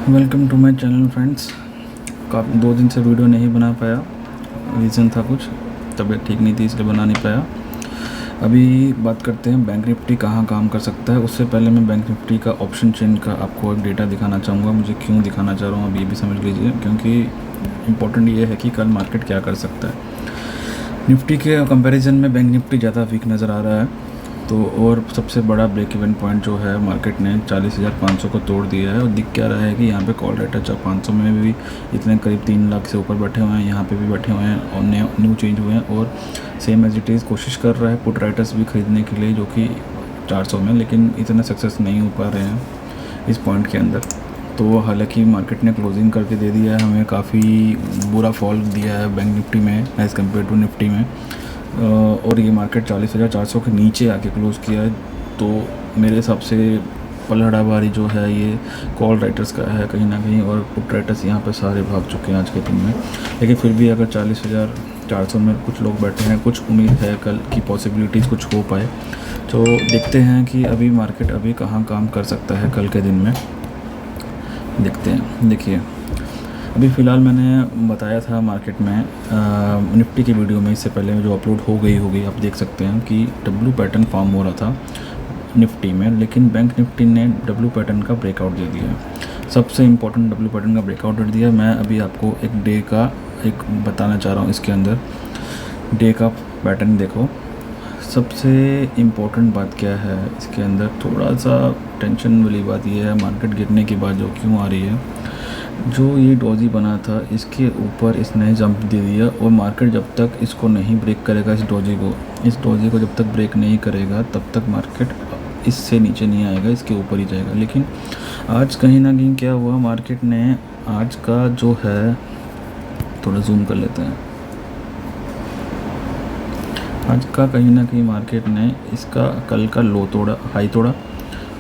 Welcome to my channel friends. काफ़ी 2 दिन से वीडियो नहीं बना पाया, रीज़न था कुछ, तबीयत ठीक नहीं थी इसलिए बना नहीं पाया। अभी बात करते हैं बैंक निफ्टी कहाँ काम कर सकता है। उससे पहले मैं बैंक निफ्टी का ऑप्शन चेन का आपको एक डेटा दिखाना चाहूँगा। मुझे क्यों दिखाना चाह रहा हूँ अब ये भी समझ लीजिए, क्योंकि इम्पोर्टेंट ये है कि कल मार्केट क्या कर सकता है। निफ्टी के कंपैरिजन में बैंक निफ्टी ज़्यादा वीक नज़र आ रहा है। तो और सबसे बड़ा ब्रेक इवन पॉइंट जो है, मार्केट ने 40,500 को तोड़ दिया है। और दिख क्या रहा है कि यहाँ पे कॉल रेट 500 में भी इतने करीब 3 लाख से ऊपर बैठे हुए हैं, यहाँ पे भी बैठे हुए हैं और न्यू चेंज हुए हैं। और सेम एज इट इज़ कोशिश कर रहा है पुट राइटर्स भी ख़रीदने के लिए, जो कि 400 में, लेकिन इतना सक्सेस नहीं हो पा रहे हैं इस पॉइंट के अंदर। तो हालांकि मार्केट ने क्लोजिंग करके दे दिया है, हमें काफ़ी बुरा फॉल दिया है बैंक निफ्टी में एज़ कम्पेयर टू निफ्टी में। और ये मार्केट 40,400 के नीचे आके क्लोज़ किया है। तो मेरे हिसाब से पलड़ाबारी जो है ये कॉल राइटर्स का है कहीं ना कहीं, और पुट राइटर्स यहाँ पे सारे भाग चुके हैं आज के दिन में। लेकिन फिर भी अगर 40,400 में कुछ लोग बैठे हैं, कुछ उम्मीद है कल की पॉसिबिलिटीज़ कुछ हो पाए। तो देखते हैं कि अभी मार्केट अभी कहाँ काम कर सकता है कल के दिन में, देखते हैं। देखिए, अभी फ़िलहाल मैंने बताया था मार्केट में निफ्टी की वीडियो में, इससे पहले जो अपलोड हो गई होगी, आप देख सकते हैं कि डब्ल्यू पैटर्न फॉर्म हो रहा था निफ्टी में, लेकिन बैंक निफ्टी ने डब्ल्यू पैटर्न का ब्रेकआउट दे दिया है। सबसे इम्पोर्टेंट डब्ल्यू पैटर्न का ब्रेकआउट दे दिया। मैं अभी आपको एक डे का एक बताना चाह रहा हूँ। इसके अंदर डे का पैटर्न देखो। सबसे इम्पोर्टेंट बात क्या है इसके अंदर, थोड़ा सा टेंशन वाली बात यह है, मार्केट गिरने के बाद जो क्यों आ रही है, जो ये डोजी बना था इसके ऊपर इसने जंप दे दिया। और मार्केट जब तक इसको नहीं ब्रेक करेगा, इस डोजी को जब तक ब्रेक नहीं करेगा, तब तक मार्केट इससे नीचे नहीं आएगा, इसके ऊपर ही जाएगा। लेकिन आज कहीं ना कहीं क्या हुआ, मार्केट ने आज का जो है, थोड़ा जूम कर लेते हैं, आज का कहीं ना कहीं मार्केट ने इसका कल का लो तोड़ा, हाई तोड़ा,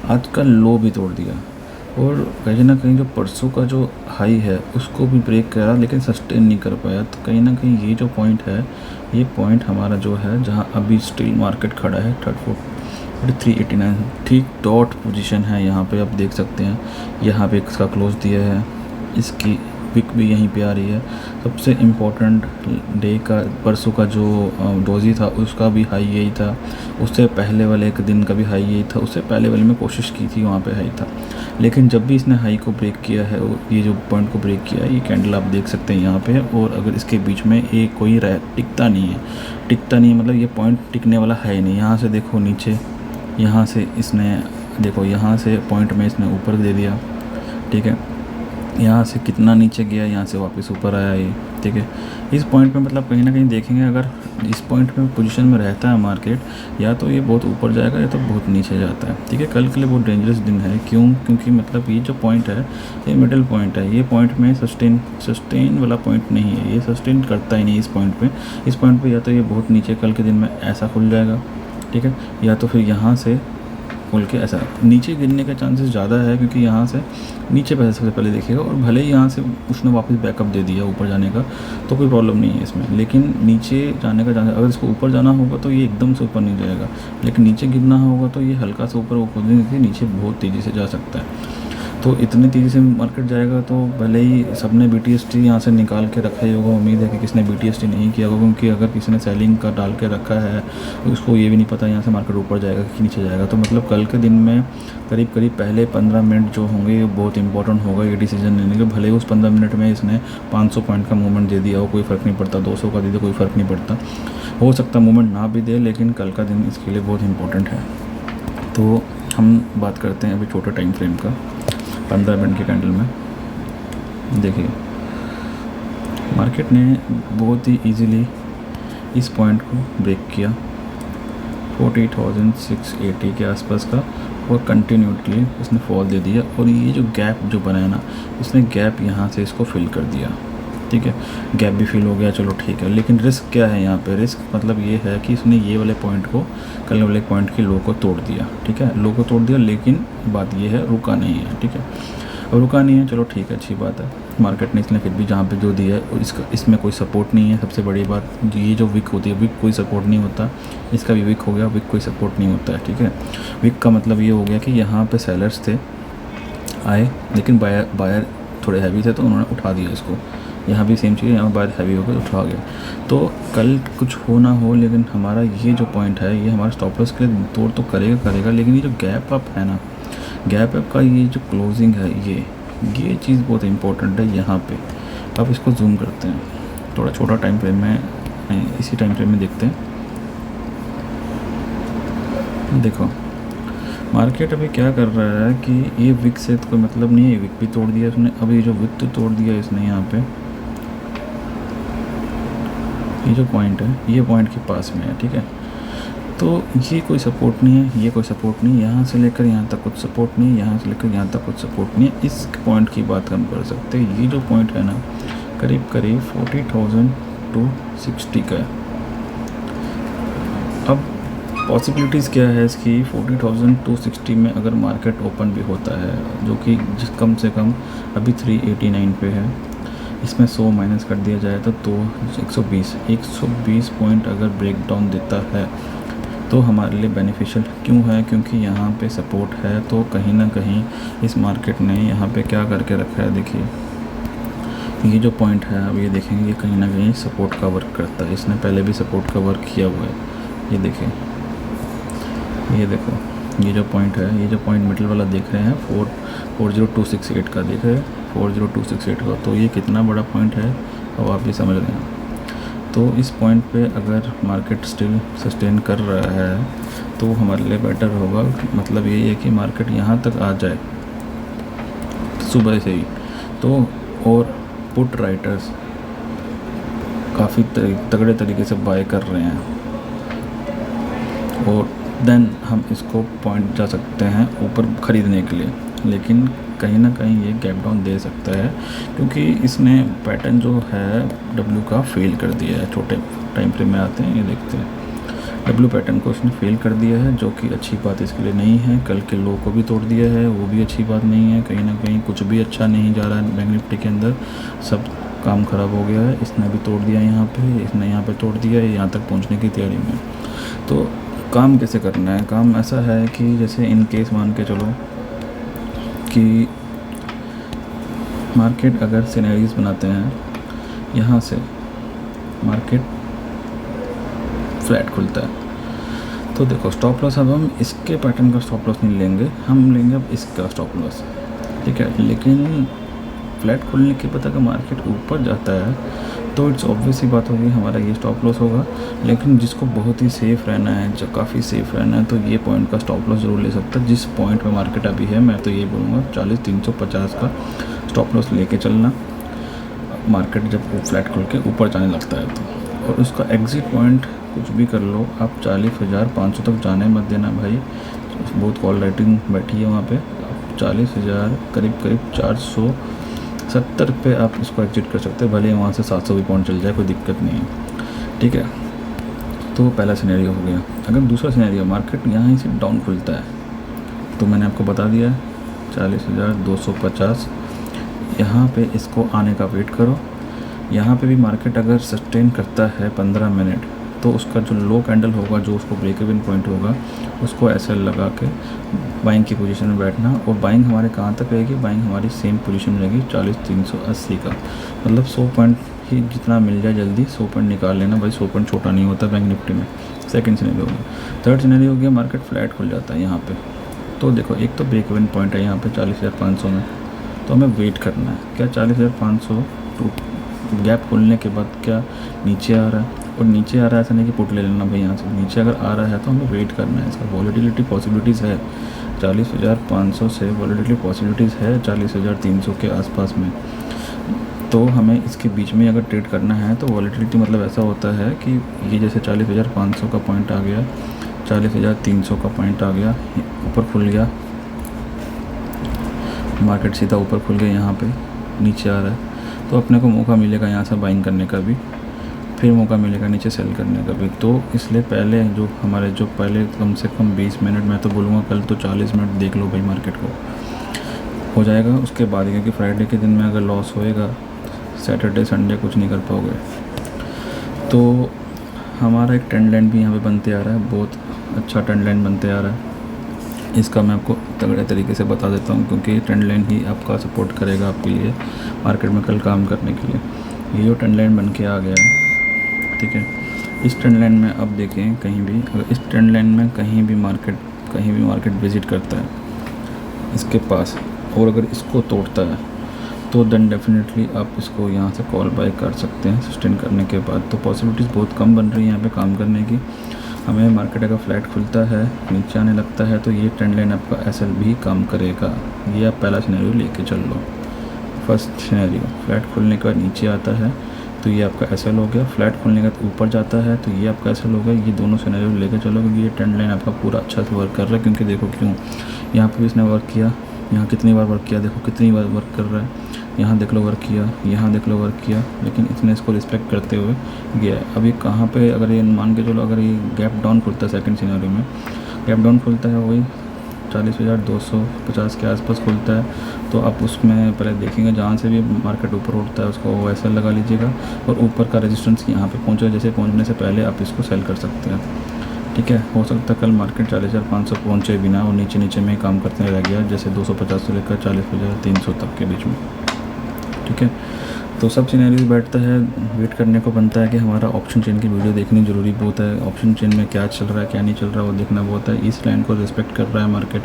आज का लो भी तोड़ दिया। और कहीं ना कहीं जो परसों का जो हाई है उसको भी ब्रेक करा, लेकिन सस्टेन नहीं कर पाया। तो कहीं ना कहीं ये जो पॉइंट है, ये पॉइंट हमारा जो है, जहाँ अभी स्टिल मार्केट खड़ा है 389, ठीक डॉट पोजीशन है। यहाँ पे आप देख सकते हैं, यहाँ पे इसका क्लोज दिया है, इसकी विक भी यहीं पे आ रही है। सबसे इम्पोर्टेंट डे का परसों का जो डोजी था उसका भी हाई यही था, उससे पहले वाले एक दिन का भी हाई यही था, उससे पहले वाले में कोशिश की थी वहाँ पे हाई था। लेकिन जब भी इसने हाई को ब्रेक किया है, ये जो पॉइंट को ब्रेक किया है, ये कैंडल आप देख सकते हैं यहाँ पे। और अगर इसके बीच में एक कोई टिकता नहीं है, मतलब ये पॉइंट टिकने वाला है नहीं। यहाँ से देखो नीचे, यहाँ से इसने देखो, यहाँ से पॉइंट में इसने ऊपर दे दिया, ठीक है, यहाँ से कितना नीचे गया, यहाँ से वापस ऊपर आया ये, ठीक है। इस पॉइंट पे मतलब कहीं ना कहीं देखेंगे, अगर इस पॉइंट पे पोजीशन में रहता है मार्केट, या तो ये बहुत ऊपर जाएगा या तो बहुत नीचे जाता है, ठीक है। कल के लिए बहुत डेंजरस दिन है। क्यों? क्योंकि मतलब ये जो पॉइंट है, ये मिडिल पॉइंट है। ये पॉइंट में सस्टेन वाला पॉइंट नहीं है, ये सस्टेन करता ही नहीं इस पॉइंट पर। इस पॉइंट पर या तो ये बहुत नीचे कल के दिन में ऐसा खुल जाएगा, ठीक है, या तो फिर यहाँ से खोल के ऐसा नीचे गिरने का चांसेस ज़्यादा है, क्योंकि यहाँ से नीचे पैसे सबसे पहले देखिएगा। और भले ही यहाँ से उसने वापस बैकअप दे दिया ऊपर जाने का, तो कोई प्रॉब्लम नहीं है इसमें, लेकिन नीचे जाने का चांस, अगर इसको ऊपर जाना होगा तो ये एकदम से ऊपर नहीं जाएगा, लेकिन नीचे गिरना होगा तो ये हल्का सा ऊपर कूदने के नीचे बहुत तेज़ी से जा सकता है। तो इतनी तेज़ी से मार्केट जाएगा तो भले ही सबने BTST यहाँ से निकाल के रखा ही होगा। उम्मीद है कि किसी ने BTST नहीं किया होगा, क्योंकि अगर किसी ने सेलिंग का डाल के रखा है तो उसको ये भी नहीं पता यहाँ से मार्केट ऊपर जाएगा कि नीचे जाएगा। तो मतलब कल के दिन में करीब पहले 15 मिनट जो होंगे, ये बहुत इंपॉर्टेंट होगा ये डिसीजन लेने के। भले ही उस 15 मिनट में इसने 500 पॉइंट का मूवमेंट दे दिया हो, कोई फ़र्क नहीं पड़ता, 200 का दे दे, कोई फ़र्क नहीं पड़ता, हो सकता मूवमेंट ना भी दे, लेकिन कल का दिन इसके लिए बहुत इंपॉर्टेंट है। तो हम बात करते हैं अभी छोटे टाइम फ्रेम का, 15 मिनट के कैंडल में। देखिए, मार्केट ने बहुत ही इजीली इस पॉइंट को ब्रेक किया 40,680 के आसपास का, और कंटिन्यूटली इसने फॉल दे दिया। और ये जो गैप जो बनाया ना, इसने गैप यहाँ से इसको फिल कर दिया, ठीक है। गैप भी फिल हो गया, चलो ठीक है। लेकिन रिस्क क्या है यहाँ पे? रिस्क मतलब ये है कि इसने ये वाले पॉइंट को, कल वाले पॉइंट के लो को तोड़ दिया, ठीक है, लो को तोड़ दिया। लेकिन बात ये है, रुका नहीं है, ठीक है। अब रुका नहीं है, चलो ठीक है, अच्छी बात है। मार्केट ने इसने फिर भी जहाँ पे जो दिया है, इसमें कोई सपोर्ट नहीं है। सबसे बड़ी बात ये जो विक होती है, विक कोई सपोर्ट नहीं होता। इसका भी विक हो गया, विक कोई सपोर्ट नहीं होता है, ठीक है। विक का मतलब ये हो गया कि यहाँ पे सेलर्स थे, आए, लेकिन बायर थोड़े हैवी थे तो उन्होंने उठा दिया इसको। यहाँ भी सेम चीज़, यहाँ बायर हैवी हो गया उठा गया। तो कल कुछ हो ना हो, लेकिन हमारा ये जो पॉइंट है ये हमारा स्टॉप लॉस के लिए तोड़ तो करेगा, लेकिन ये जो गैप अप है ना, गैप अप का ये जो क्लोजिंग है ये चीज़ बहुत इंपॉर्टेंट है यहाँ पे। अब इसको जूम करते हैं, थोड़ा छोटा टाइम फ्रेम में, इसी टाइम फ्रेम में देखते हैं। देखो मार्केट अभी क्या कर रहा है कि ये विक से तो कोई मतलब नहीं है, विक भी तोड़ दिया इसने। अभी जो विक तो तोड़ दिया इसने यहाँ पे, ये जो पॉइंट है ये पॉइंट के पास में है, ठीक है। तो ये कोई सपोर्ट नहीं है, ये कोई सपोर्ट नहीं, यहाँ से लेकर यहाँ तक कुछ सपोर्ट नहीं, यहाँ से लेकर यहाँ तक कुछ सपोर्ट नहीं है। इस पॉइंट की बात हम कर सकते हैं। ये जो पॉइंट है ना करीब 40,260 का है। अब पॉसिबिलिटीज़ क्या है इसकी, 40,260 में अगर मार्केट ओपन भी होता है, जो कि कम से कम अभी 389 पे है, इसमें 100 माइनस कर दिया जाए तो 120 पॉइंट अगर ब्रेक डाउन देता है तो हमारे लिए बेनिफिशियल क्यों है, क्योंकि यहाँ पे सपोर्ट है। तो कहीं ना कहीं इस मार्केट ने यहाँ पे क्या करके रखा है, देखिए ये जो पॉइंट है अब ये देखेंगे, ये कहीं ना कहीं सपोर्ट का वर्क करता है। इसने पहले भी सपोर्ट का वर्क किया हुआ है, ये देखें, ये देखो ये जो पॉइंट है, ये जो पॉइंट मिडिल वाला देख रहे हैं 40268 का देख रहे हैं, 40268 का। तो ये कितना बड़ा पॉइंट है अब आप ये समझ रहे हैं। तो इस पॉइंट पे अगर मार्केट स्टिल सस्टेन कर रहा है तो हमारे लिए बेटर होगा। मतलब ये है कि मार्केट यहाँ तक आ जाए सुबह से ही तो, और पुट राइटर्स काफ़ी तगड़े तरीके से बाय कर रहे हैं, और देन हम इसको पॉइंट जा सकते हैं ऊपर ख़रीदने के लिए। लेकिन कहीं ना कहीं ये गैप डाउन दे सकता है, क्योंकि इसने पैटर्न जो है डब्ल्यू का फेल कर दिया है। छोटे टाइम फ्रेम में आते हैं, ये देखते हैं डब्ल्यू पैटर्न को इसने फेल कर दिया है, जो कि अच्छी बात इसके लिए नहीं है। कल के लो को भी तोड़ दिया है, वो भी अच्छी बात नहीं है। कहीं ना कहीं कुछ भी अच्छा नहीं जा रहा है बैंक निफ्टी के अंदर, सब काम ख़राब हो गया है। इसने भी तोड़ दिया यहाँ पे, इसने यहाँ पे तोड़ दिया है, यहाँ तक पहुँचने की तैयारी में। तो काम कैसे करना है, काम ऐसा है कि जैसे इन केस मान के चलो कि मार्केट अगर सिनेरियोज बनाते हैं, यहाँ से मार्केट फ्लैट खुलता है तो देखो स्टॉप लॉस अब हम इसके पैटर्न का स्टॉप लॉस नहीं लेंगे, हम लेंगे अब इसका स्टॉप लॉस, ठीक है। लेकिन फ्लैट खुलने के बाद अगर मार्केट ऊपर जाता है तो इट्स ऑब्वियस ही बात होगी हमारा ये स्टॉप लॉस होगा। लेकिन जिसको बहुत ही सेफ़ रहना है, जो काफ़ी सेफ़ रहना है, तो ये पॉइंट का स्टॉप लॉस ज़रूर ले सकता है। जिस पॉइंट पे मार्केट अभी है, मैं तो ये बोलूँगा 40,350 का स्टॉप लॉस लेके चलना, मार्केट जब वो फ्लैट खुल के ऊपर जाने लगता है तो। और उसका एग्ज़िट पॉइंट कुछ भी कर लो, आप 40,500 तक जाने मत देना भाई। बहुत कॉल राइटिंग बैठी है वहाँ पे। 40,000 करीब 470 पे आप इसको एग्जिट कर सकते हैं, भले वहाँ से 700 भी पॉइंट चल जाए, कोई दिक्कत नहीं है, ठीक है। तो पहला सिनेरियो हो गया। अगर दूसरा सिनेरियो मार्केट यहाँ से डाउन खुलता है तो मैंने आपको बता दिया है 40,250, यहाँ पे इसको आने का वेट करो। यहाँ पे भी मार्केट अगर सस्टेन करता है 15 मिनट तो उसका जो लो कैंडल होगा, जो उसको ब्रेक इवन पॉइंट होगा, उसको ऐसे लगा के बाइंग की पोजीशन में बैठना। और बाइंग हमारे कहाँ तक रहेगी, बाइंग हमारी सेम पोजीशन में रहेगी 40,380 का। मतलब 100 पॉइंट ही जितना मिल जाए जल्दी 100 पॉइंट निकाल लेना भाई, 100 पॉइंट छोटा नहीं होता बैंक निफ्टी में। सेकंड सिनेरियो हो गया। थर्ड सिनेरियो हो गया मार्केट फ्लैट खुल जाता है यहाँ पे। तो देखो एक तो ब्रेक इवन पॉइंट है यहाँ पे 40,500 में, तो हमें वेट करना है। क्या 40,500 टू गैप खुलने के बाद क्या नीचे आ रहा है, और नीचे आ रहा है ऐसा नहीं कि पुट ले लेना भाई यहाँ से, नीचे अगर आ रहा है तो हमें वेट करना है। इसका वॉलेटिलिटी पॉसिबिलिटीज़ है 40,500 से, वॉलेटिलिटी पॉसिबिलिटीज़ है 40,300 के आसपास में। तो हमें इसके बीच में अगर ट्रेड करना है तो वॉलेटिलिटी मतलब ऐसा होता है कि ये जैसे 40,500 का पॉइंट आ गया, 40,300 का पॉइंट आ गया, ऊपर खुल गया मार्केट, सीधा ऊपर खुल गया, यहाँ पे नीचे आ रहा है तो अपने को मौका मिलेगा यहाँ से बाइंग करने का भी, फिर मौका मिलेगा नीचे सेल करने का भी। तो इसलिए पहले जो हमारे जो पहले कम से कम 20 मिनट, मैं तो बोलूँगा कल तो 40 मिनट देख लो भाई, मार्केट को हो जाएगा उसके बाद, क्योंकि फ्राइडे के दिन में अगर लॉस होएगा सैटरडे संडे कुछ नहीं कर पाओगे। तो हमारा एक ट्रेंड लाइन भी यहाँ पे बनते आ रहा है, बहुत अच्छा ट्रेंड लाइन बनते आ रहा है। इसका मैं आपको तगड़े तरीके से बता देता हूँ, क्योंकि ट्रेंड लाइन ही आपका सपोर्ट करेगा आपके लिए मार्केट में कल काम करने के लिए। ये जो ट्रेंड लाइन बन के आ गया है, ठीक है, इस ट्रेंड लाइन में अब देखें कहीं भी, अगर इस ट्रेंड लाइन में कहीं भी मार्केट विज़िट करता है इसके पास, और अगर इसको तोड़ता है तो देन डेफिनेटली आप इसको यहाँ से कॉल बाय कर सकते हैं सस्टेन करने के बाद। तो पॉसिबिलिटीज़ बहुत कम बन रही हैं यहाँ पे काम करने की। हमें मार्केट अगर फ्लैट खुलता है, नीचे आने लगता है, तो ये ट्रेंड लाइन आपका एसएल भी काम करेगा। ये आप पहला सिनेरियो लेके चल लो। फर्स्ट सिनेरियो, फ्लैट खुलने के बाद नीचे आता है तो ये आपका एसएल हो गया, फ्लैट खुलने के बाद ऊपर जाता है तो ये आपका एसएल हो गया। ये दोनों सिनेरियो लेके चलो, क्योंकि ये ट्रेंड लाइन आपका पूरा अच्छा से वर्क कर रहा है। क्योंकि देखो क्यों, यहाँ पे भी इसने वर्क किया, यहाँ कितनी बार वर्क किया, देखो कितनी बार वर्क कर रहा है, यहाँ देख लो वर्क किया, यहाँ देख लो वर्क किया, लेकिन इसने इसको रिस्पेक्ट करते हुए गया। अभी कहाँ पे, अगर ये मान के चलो, अगर ये गैप डाउन खुलता है, सेकंड सिनेरियो में गैप डाउन खुलता है, वही 40,250 के आसपास खुलता है, तो आप उसमें पहले देखेंगे जहाँ से भी मार्केट ऊपर उठता है उसको वैसा लगा लीजिएगा, और ऊपर का रेजिस्टेंस यहाँ पे पहुँचे, जैसे पहुँचने से पहले आप इसको सेल कर सकते हैं। ठीक है, हो सकता है कल मार्केट 40,500 पहुँचे बिना और नीचे में काम करते रह गया, जैसे 250 से लेकर 40,300 तक के बीच में। ठीक है, तो सब सिनेरियो बैठता है, वेट करने को बनता है कि हमारा ऑप्शन चेन की वीडियो देखनी ज़रूरी बहुत है। ऑप्शन चेन में क्या चल रहा है क्या नहीं चल रहा है वो देखना बहुत है। इस लाइन को रिस्पेक्ट कर रहा है मार्केट,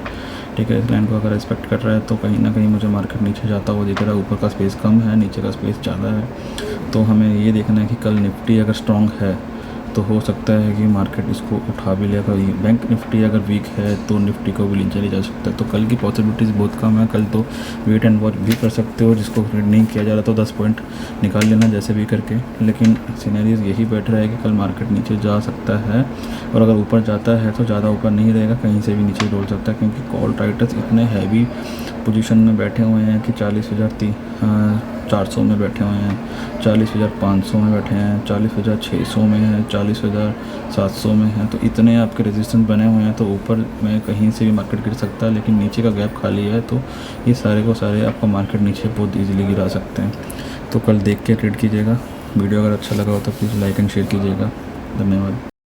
ठीक है, इस लाइन को अगर रिस्पेक्ट कर रहा है तो कहीं ना कहीं मुझे मार्केट नीचे जाता हुआ दिख रहा है। ऊपर का स्पेस कम है, नीचे का स्पेस ज़्यादा है, तो हमें ये देखना है कि कल निफ्टी अगर स्ट्रॉन्ग है तो हो सकता है कि मार्केट इसको उठा भी लेगा। बैंक निफ्टी अगर वीक है तो निफ्टी को भी नीचे ले जा सकता है। तो कल की पॉसिबिलिटीज़ बहुत कम है। कल तो वेट एंड वॉच भी कर सकते हो, जिसको ट्रेड नहीं किया जा रहा तो 10 पॉइंट निकाल लेना जैसे भी करके, लेकिन सीनरीज यही बैठ रहा है कि कल मार्केट नीचे जा सकता है, और अगर ऊपर जाता है तो ज़्यादा ऊपर नहीं रहेगा, कहीं से भी नीचे डोल सकता है, क्योंकि कॉल राइटर्स इतने हैवी पोजीशन में बैठे हुए हैं कि 40,400 में बैठे हुए हैं, 40,500 में बैठे हैं, 40,600 में हैं, 40,700 में हैं। तो इतने आपके रेजिस्टेंस बने हुए हैं, तो ऊपर में कहीं से भी मार्केट गिर सकता है, लेकिन नीचे का गैप खाली है, तो ये सारे को सारे आपका मार्केट नीचे बहुत ईजिली गिरा सकते हैं। तो कल देख के ट्रेड कीजिएगा। वीडियो अगर अच्छा लगा हो तो प्लीज़ लाइक एंड शेयर कीजिएगा। धन्यवाद।